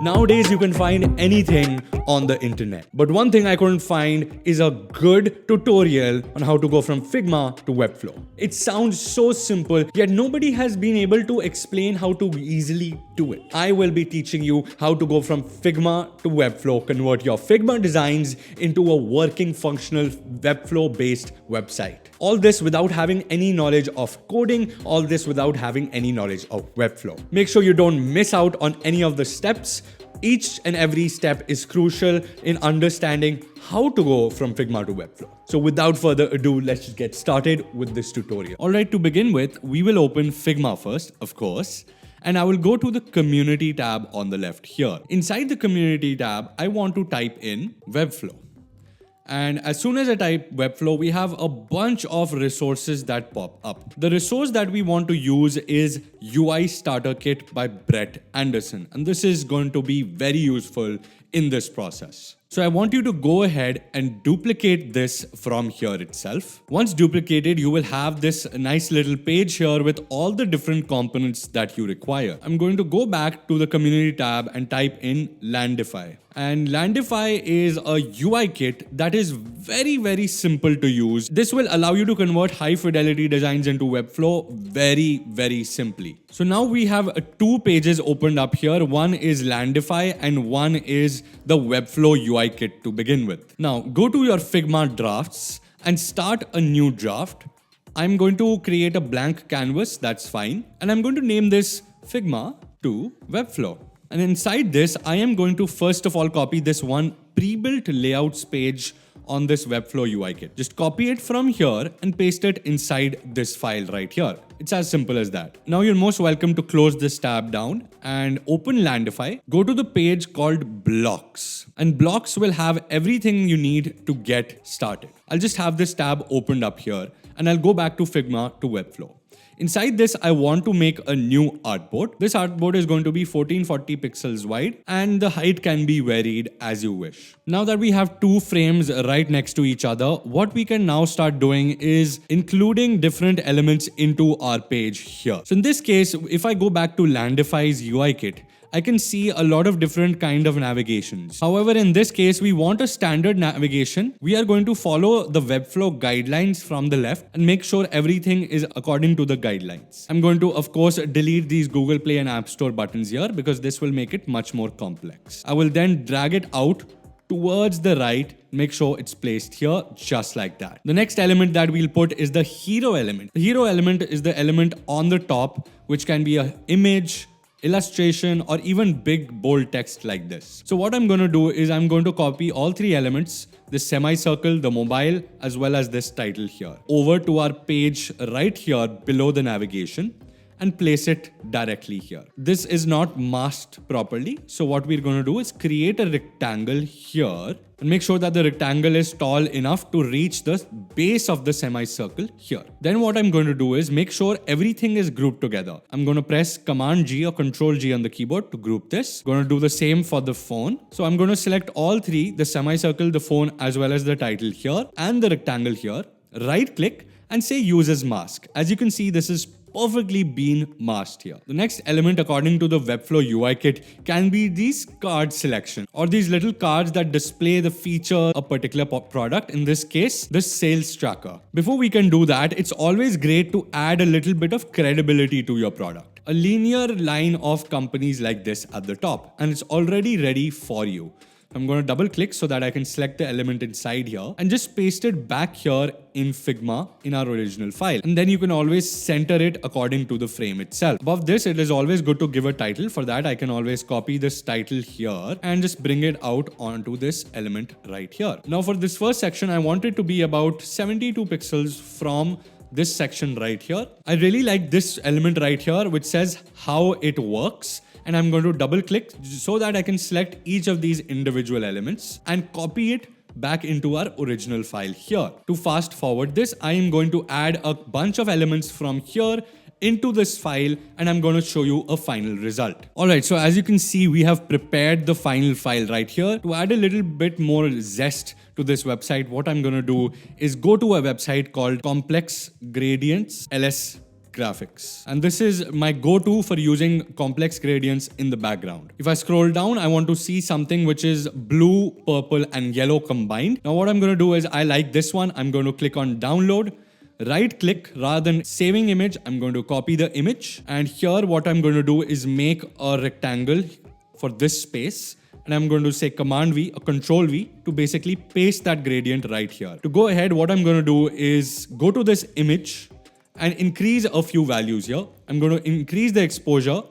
Nowadays, you can find anything on the internet. But one thing I couldn't find is a good tutorial on how to go from Figma to Webflow. It sounds so simple, yet nobody has been able to explain how to easily do it. I will be teaching you how to go from Figma to Webflow, convert your Figma designs into a working functional Webflow-based website. All this without having any knowledge of coding, all this without having any knowledge of Webflow. Make sure you don't miss out on any of the steps. Each and every step is crucial in understanding how to go from Figma to Webflow. So without further ado, let's just get started with this tutorial. Alright, to begin with, we will open Figma first, of course. And I will go to the community tab on the left here. Inside the community tab, I want to type in Webflow. And as soon as I type Webflow, we have a bunch of resources that pop up. The resource that we want to use is UI Starter Kit by Brett Anderson. And this is going to be very useful in this process. So I want you to go ahead and duplicate this from here itself. Once duplicated, you will have this nice little page here with all the different components that you require. I'm going to go back to the community tab and type in Landify. And Landify is a UI kit that is very, very simple to use. This will allow you to convert high fidelity designs into Webflow very, very simply. So now we have two pages opened up here. One is Landify and one is the Webflow UI kit to begin with. Now go to your Figma drafts and start a new draft. I'm going to create a blank canvas, that's fine. And I'm going to name this Figma to Webflow. And inside this, I am going to first of all copy this one pre-built layouts page on this Webflow UI kit. Just copy it from here and paste it inside this file right here. It's as simple as that. Now you're most welcome to close this tab down and open Landify. Go to the page called Blocks. And Blocks will have everything you need to get started. I'll just have this tab opened up here and I'll go back to Figma to Webflow. Inside this, I want to make a new artboard. This artboard is going to be 1440 pixels wide and the height can be varied as you wish. Now that we have two frames right next to each other, what we can now start doing is including different elements into our page here. So in this case, if I go back to Landify's UI kit, I can see a lot of different kind of navigations. However, in this case, we want a standard navigation. We are going to follow the Webflow guidelines from the left and make sure everything is according to the guidelines. I'm going to, of course, delete these Google Play and App Store buttons here because this will make it much more complex. I will then drag it out towards the right, make sure it's placed here just like that. The next element that we'll put is the hero element. The hero element is the element on the top, which can be an image, illustration, or even big bold text like this. So what I'm going to do is I'm going to copy all three elements, this semicircle, the mobile, as well as this title here, over to our page right here below the navigation and place it directly here. This is not masked properly. So what we're going to do is create a rectangle here and make sure that the rectangle is tall enough to reach the base of the semicircle here. Then what I'm going to do is make sure everything is grouped together. I'm going to press Command G or Control G on the keyboard to group this. Going to do the same for the phone. So I'm going to select all three, the semicircle, the phone, as well as the title here and the rectangle here. Right click and say Use as Mask. As you can see, this is perfectly been masked here. The next element according to the Webflow UI kit can be these card selection or these little cards that display the feature of a particular product, in this case, the sales tracker. Before we can do that, it's always great to add a little bit of credibility to your product. A linear line of companies like this at the top, and it's already ready for you. I'm going to double click so that I can select the element inside here and just paste it back here in Figma in our original file. And then you can always center it according to the frame itself. Above this, it is always good to give a title. For that, I can always copy this title here and just bring it out onto this element right here. Now for this first section, I want it to be about 72 pixels from this section right here. I really like this element right here, which says how it works. And I'm going to double click so that I can select each of these individual elements and copy it back into our original file here. To fast forward this, I am going to add a bunch of elements from here into this file and I'm going to show you a final result. Alright, so as you can see, we have prepared the final file right here. To add a little bit more zest to this website, what I'm going to do is go to a website called Complex Gradients LS graphics. And this is my go-to for using complex gradients in the background. If I scroll down, I want to see something which is blue, purple, and yellow combined. Now what I'm going to do is I like this one. I'm going to click on download. Right click, rather than saving image, I'm going to copy the image. And here what I'm going to do is make a rectangle for this space. And I'm going to say Command V or Control V to basically paste that gradient right here. To go ahead, what I'm going to do is go to this image and increase a few values here. I'm going to increase the exposure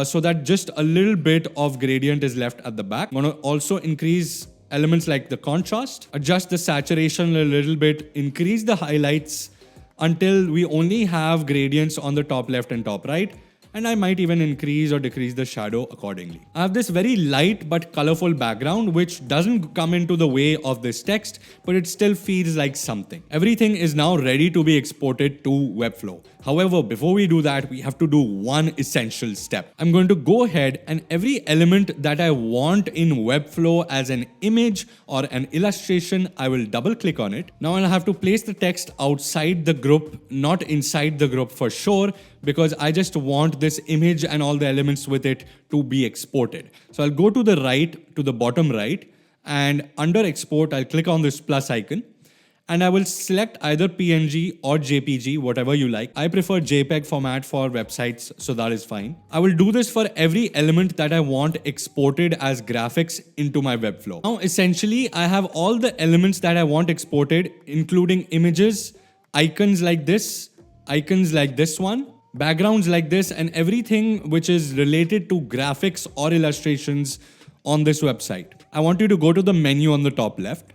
so that just a little bit of gradient is left at the back. I'm going to also increase elements like the contrast, adjust the saturation a little bit, increase the highlights until we only have gradients on the top left and top right. And I might even increase or decrease the shadow accordingly. I have this very light but colorful background which doesn't come into the way of this text, but it still feels like something. Everything is now ready to be exported to Webflow. However, before we do that, we have to do one essential step. I'm going to go ahead and every element that I want in Webflow as an image or an illustration, I will double click on it. Now I'll have to place the text outside the group, not inside the group for sure, because I just want this image and all the elements with it to be exported. So I'll go to the right, to the bottom right, and under export, I'll click on this plus icon. And I will select either PNG or JPG, whatever you like. I prefer JPEG format for websites, so that is fine. I will do this for every element that I want exported as graphics into my Webflow. Now, essentially, I have all the elements that I want exported, including images, icons like this one, backgrounds like this, and everything which is related to graphics or illustrations on this website. I want you to go to the menu on the top left,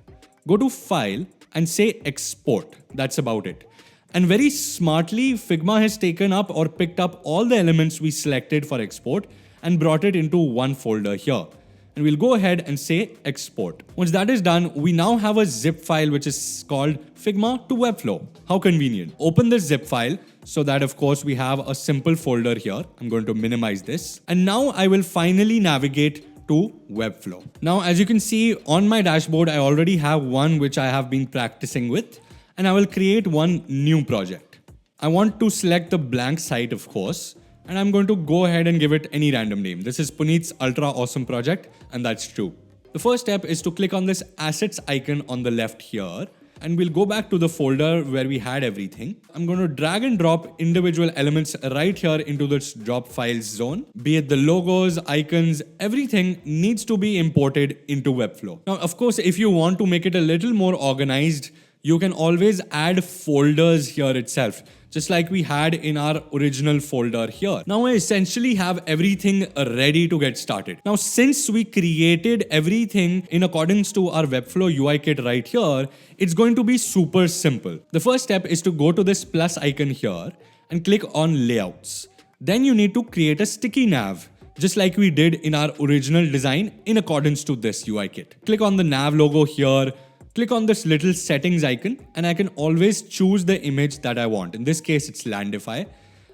go to File, and say export. That's about it. And very smartly, Figma has taken up or picked up all the elements we selected for export and brought it into one folder here. And we'll go ahead and say export. Once that is done, we now have a zip file which is called Figma to Webflow. How convenient. Open this zip file so that of course we have a simple folder here. I'm going to minimize this. And now I will finally navigate to Webflow. Now, as you can see on my dashboard, I already have one which I have been practicing with, and I will create one new project. I want to select the blank site, of course, and I'm going to go ahead and give it any random name. This is Punit's ultra awesome project, and that's true. The first step is to click on this assets icon on the left here, and we'll go back to the folder where we had everything. I'm going to drag and drop individual elements right here into this drop files zone. Be it the logos, icons, everything needs to be imported into Webflow. Now, of course, if you want to make it a little more organized, you can always add folders here itself, just like we had in our original folder here. Now I essentially have everything ready to get started. Now, since we created everything in accordance to our Webflow UI kit right here, it's going to be super simple. The first step is to go to this plus icon here and click on layouts. Then you need to create a sticky nav, just like we did in our original design in accordance to this UI kit. Click on the nav logo here. Click on this little settings icon and I can always choose the image that I want. In this case, it's Landify.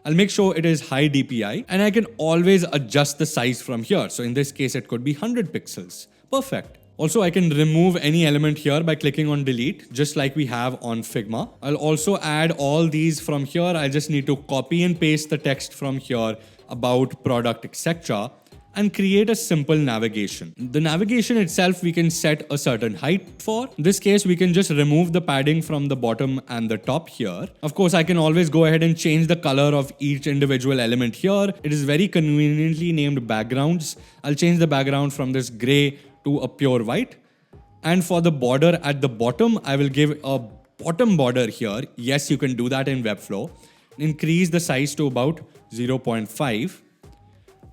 I'll make sure it is high DPI and I can always adjust the size from here. So in this case, it could be 100 pixels. Perfect. Also, I can remove any element here by clicking on delete, just like we have on Figma. I'll also add all these from here. I just need to copy and paste the text from here about product, etc. and create a simple navigation. The navigation itself, we can set a certain height for. In this case, we can just remove the padding from the bottom and the top here. Of course, I can always go ahead and change the color of each individual element here. It is very conveniently named backgrounds. I'll change the background from this gray to a pure white. And for the border at the bottom, I will give a bottom border here. Yes, you can do that in Webflow. Increase the size to about 0.5.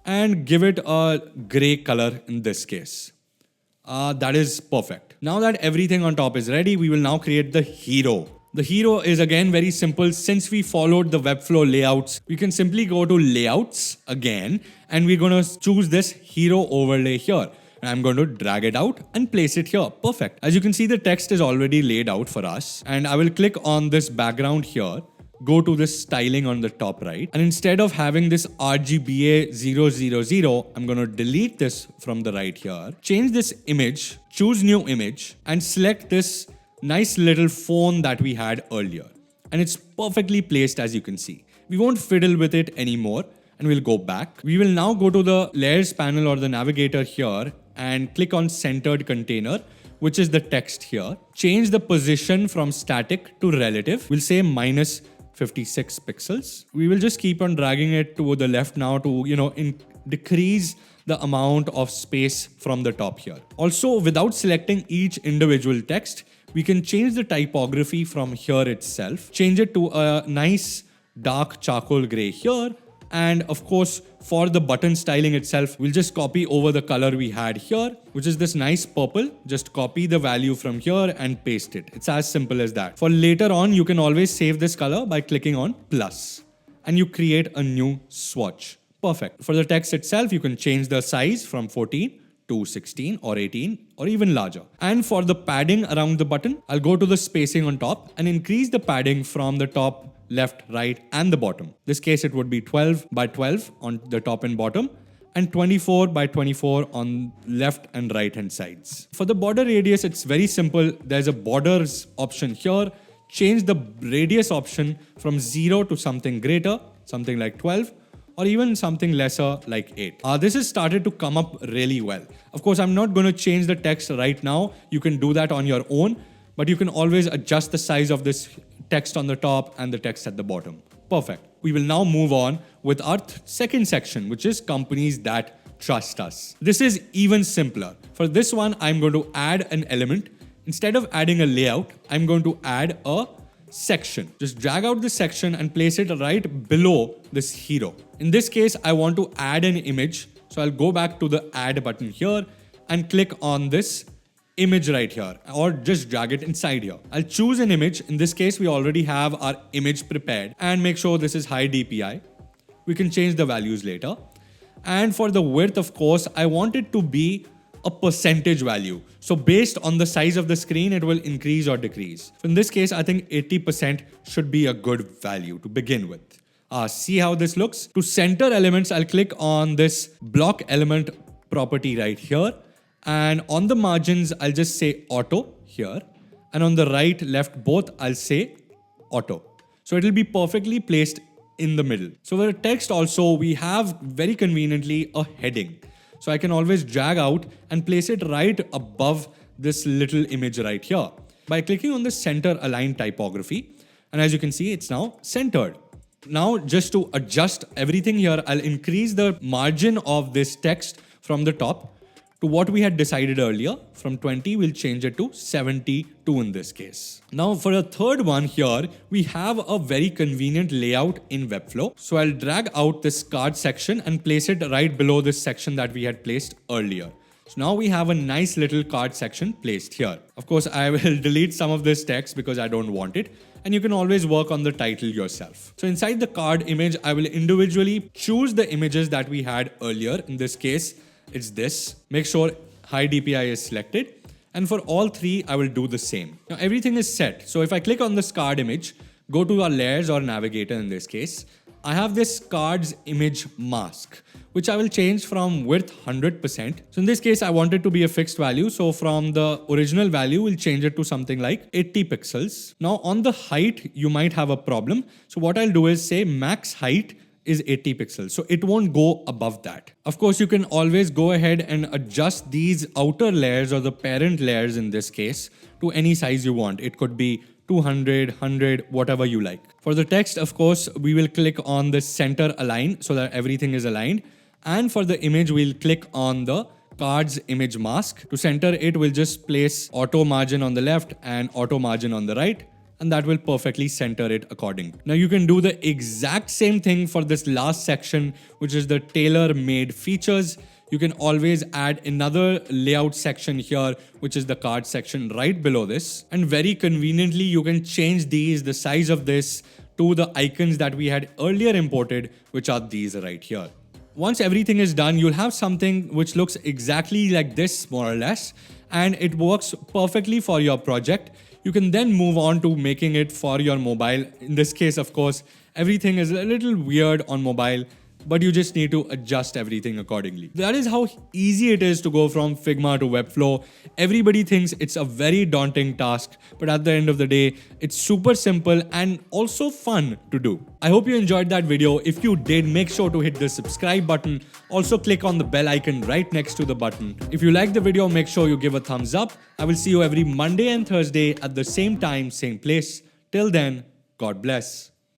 and give it a gray color in this case. That is perfect. Now that everything on top is ready, we will now create the hero. The hero is again very simple. Since we followed the Webflow layouts, we can simply go to layouts again, and we're going to choose this hero overlay here. And I'm going to drag it out and place it here. Perfect. As you can see, the text is already laid out for us. And I will click on this background here. Go to this styling on the top right. And instead of having this RGBA 000, I'm going to delete this from the right here. Change this image, choose new image, and select this nice little phone that we had earlier. And it's perfectly placed, as you can see. We won't fiddle with it anymore and we'll go back. We will now go to the layers panel or the navigator here and click on centered container, which is the text here. Change the position from static to relative. We'll say minus 56 pixels. We will just keep on dragging it to the left now to, decrease the amount of space from the top here. Also, without selecting each individual text, we can change the typography from here itself. Change it to a nice dark charcoal gray here. And of course, for the button styling itself, we'll just copy over the color we had here, which is this nice purple. Just copy the value from here and paste it. It's as simple as that. For later on, you can always save this color by clicking on plus and you create a new swatch. Perfect. For the text itself, you can change the size from 14 to 16 or 18 or even larger. And for the padding around the button, I'll go to the spacing on top and increase the padding from the top, left, right, and the bottom. This case, it would be 12 by 12 on the top and bottom and 24 by 24 on left and right hand sides. For the border radius, it's very simple. There's a borders option here. Change the radius option from 0 to something greater, something like 12, or even something lesser like 8. This has started to come up really well. Of course, I'm not going to change the text right now. You can do that on your own, but you can always adjust the size of this text on the top and the text at the bottom. Perfect. We will now move on with our second section, which is companies that trust us. This is even simpler. For this one, I'm going to add an element. Instead of adding a layout, I'm going to add a section. Just drag out the section and place it right below this hero. In this case, I want to add an image. So I'll go back to the add button here and click on this image right here, or just drag it inside here. I'll choose an image. In this case, we already have our image prepared and make sure this is high DPI. We can change the values later. And for the width, of course, I want it to be a percentage value. So based on the size of the screen, it will increase or decrease. So in this case, I think 80% should be a good value to begin with. See how this looks? To center elements, I'll click on this block element property right here. And on the margins, I'll just say auto here. And on the right, left, both, I'll say auto. So it'll be perfectly placed in the middle. So for the text also, we have very conveniently a heading. So I can always drag out and place it right above this little image right here by clicking on the center align typography. And as you can see, it's now centered. Now, just to adjust everything here, I'll increase the margin of this text from the top to what we had decided earlier. From 20, we'll change it to 72 in this case. Now for a third one here, we have a very convenient layout in Webflow. So I'll drag out this card section and place it right below this section that we had placed earlier. So now we have a nice little card section placed here. Of course, I will delete some of this text because I don't want it. And you can always work on the title yourself. So inside the card image, I will individually choose the images that we had earlier. In this case, it's this. Make sure high DPI is selected. And for all three, I will do the same. Now everything is set. So if I click on this card image, go to our layers or navigator in this case, I have this card's image mask, which I will change from width 100%. So in this case, I want it to be a fixed value. So from the original value, we'll change it to something like 80 pixels. Now on the height, you might have a problem. So what I'll do is say max height is 80 pixels. So it won't go above that. Of course, you can always go ahead and adjust these outer layers or the parent layers in this case to any size you want. It could be 200, 100, whatever you like. For the text, of course, we will click on the center align so that everything is aligned. And for the image, we'll click on the card's image mask. To center it, we'll just place auto margin on the left and auto margin on the right. And that will perfectly center it accordingly. Now you can do the exact same thing for this last section, which is the tailor-made features. You can always add another layout section here, which is the card section right below this. And very conveniently, you can change the size of this to the icons that we had earlier imported, which are these right here. Once everything is done, you'll have something which looks exactly like this, more or less, and it works perfectly for your project. You can then move on to making it for your mobile. In this case, of course, everything is a little weird on mobile. but you just need to adjust everything accordingly. That is how easy it is to go from Figma to Webflow. Everybody thinks it's a very daunting task, but at the end of the day, it's super simple and also fun to do. I hope you enjoyed that video. If you did, make sure to hit the subscribe button. Also click on the bell icon right next to the button. If you like the video, make sure you give a thumbs up. I will see you every Monday and Thursday at the same time, same place. Till then, God bless.